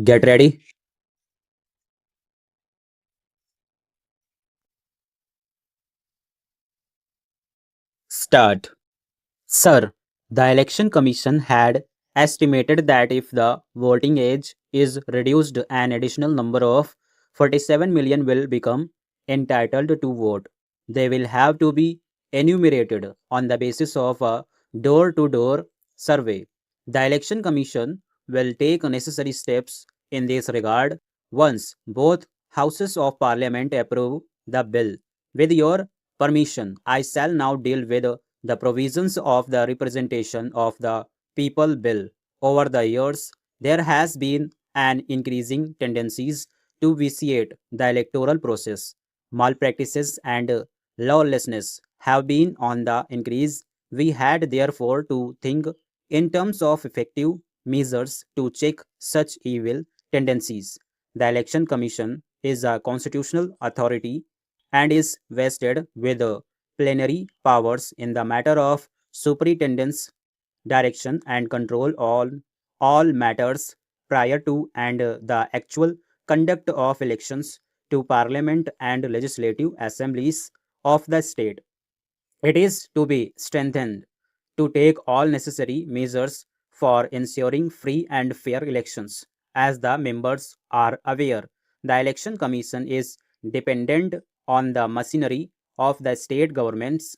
Get ready. Start. Sir, the Election Commission had estimated that if the voting age is reduced, an additional number of 47 million will become entitled to vote. They will have to be enumerated on the basis of a door to door survey. The Election Commission will take necessary steps in this regard once both houses of parliament approve the bill. With your permission, I shall now deal with the provisions of the Representation of the People Bill. Over the years, there has been an increasing tendencies to vitiate the electoral process. Malpractices and lawlessness have been on the increase. We had therefore to think in terms of effective measures to check such evil tendencies. The Election Commission is a constitutional authority and is vested with plenary powers in the matter of superintendence, direction, and control all matters prior to and the actual conduct of elections to parliament and legislative assemblies of the state. It is to be strengthened to take all necessary measures for ensuring free and fair elections. As the members are aware, the Election Commission is dependent on the machinery of the state governments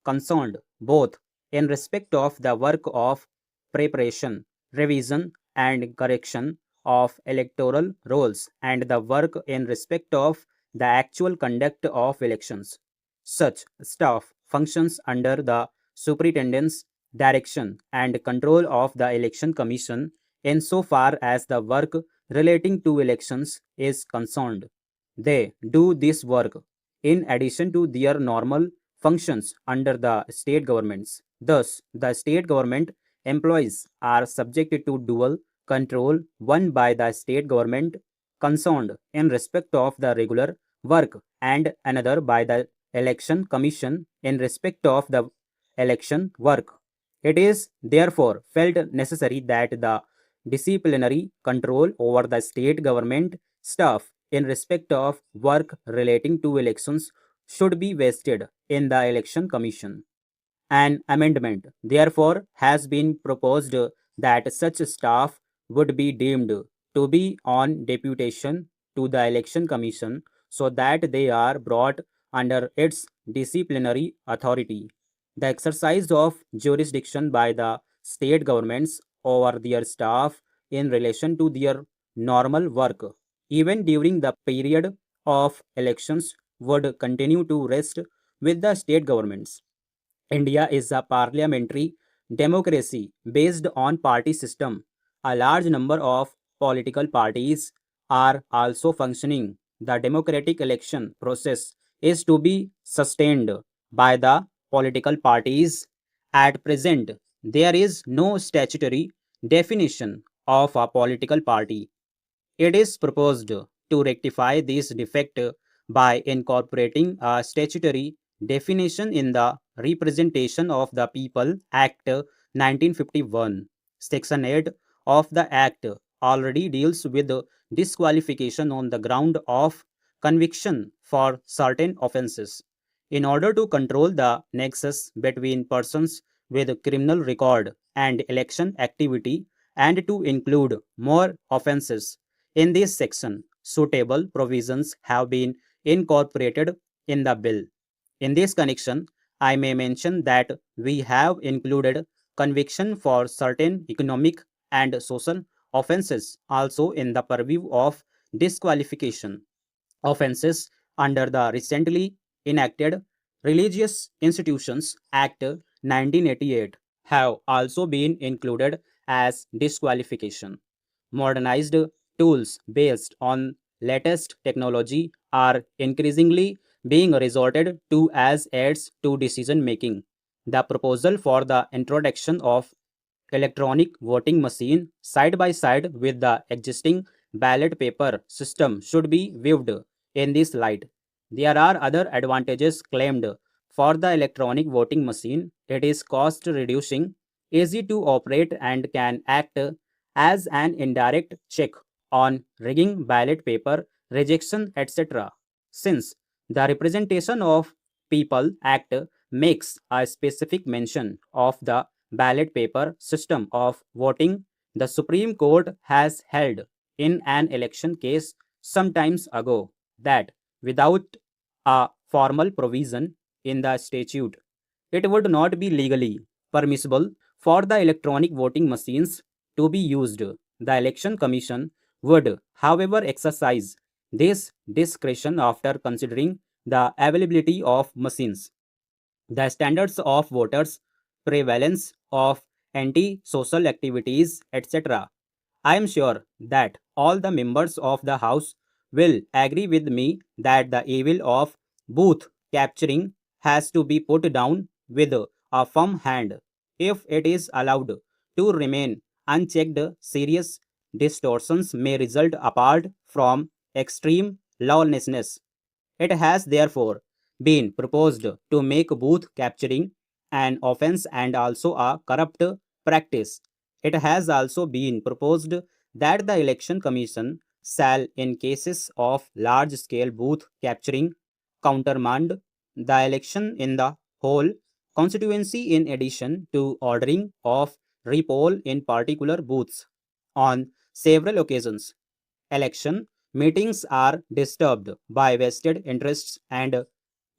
concerned, both in respect of the work of preparation, revision, and correction of electoral rolls and the work in respect of the actual conduct of elections. Such staff functions under the superintendent's direction and control of the Election Commission insofar as the work relating to elections is concerned. They do this work in addition to their normal functions under the state governments. Thus, the state government employees are subjected to dual control, one by the state government concerned in respect of the regular work and another by the election commission in respect of the election work. It is therefore felt necessary that the disciplinary control over the state government staff in respect of work relating to elections should be vested in the election commission. An amendment, therefore, has been proposed that such staff would be deemed to be on deputation to the Election Commission so that they are brought under its disciplinary authority. The exercise of jurisdiction by the state governments over their staff in relation to their normal work, even during the period of elections, would continue to rest with the state governments. India is a parliamentary democracy based on party system. A large number of political parties are also functioning. The democratic election process is to be sustained by the political parties. At present, there is no statutory definition of a political party. It is proposed to rectify this defect by incorporating a statutory definition in the Representation of the People Act 1951. Section 8 of the Act already deals with disqualification on the ground of conviction for certain offences. In order to control the nexus between persons with criminal record and election activity and to include more offences in this section, suitable provisions have been incorporated in the bill. In this connection, I may mention that we have included conviction for certain economic and social offences also in the purview of disqualification. Offences under the recently enacted Religious Institutions Act 1988 have also been included as disqualification. Modernized tools based on latest technology are increasingly being resorted to as aids to decision making. The proposal for the introduction of electronic voting machine side by side with the existing ballot paper system should be viewed in this light. There are other advantages claimed for the electronic voting machine. It is cost reducing, easy to operate, and can act as an indirect check on rigging ballot paper, rejection, etc. Since the Representation of People Act makes a specific mention of the ballot paper system of voting, the Supreme Court has held in an election case some times ago that without a formal provision in the statute, it would not be legally permissible for the electronic voting machines to be used. The Election Commission would, however, exercise this discretion after considering the availability of machines, the standards of voters, prevalence of anti-social activities, etc. I am sure that all the members of the House will agree with me that the evil of booth capturing has to be put down with a firm hand. If it is allowed to remain unchecked, serious distortions may result apart from extreme lawlessness. It has therefore been proposed to make booth capturing an offense and also a corrupt practice. It has also been proposed that the Election Commission shall, in cases of large scale booth capturing, countermand the election in the whole constituency in addition to ordering of repoll in particular booths. On several occasions, election meetings are disturbed by vested interests and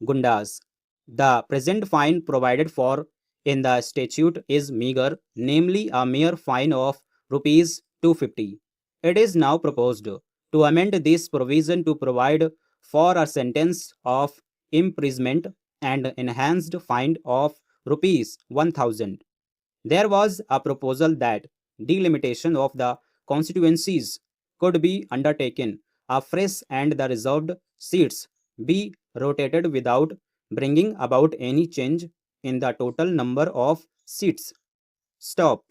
gundas. The present fine provided for in the statute is meager, namely a mere fine of rupees 250. It is now proposed to amend this provision to provide for a sentence of imprisonment and enhanced fine of rupees 1000. There was a proposal that delimitation of the constituencies could be undertaken afresh and the reserved seats be rotated without bringing about any change in the total number of seats. Stop.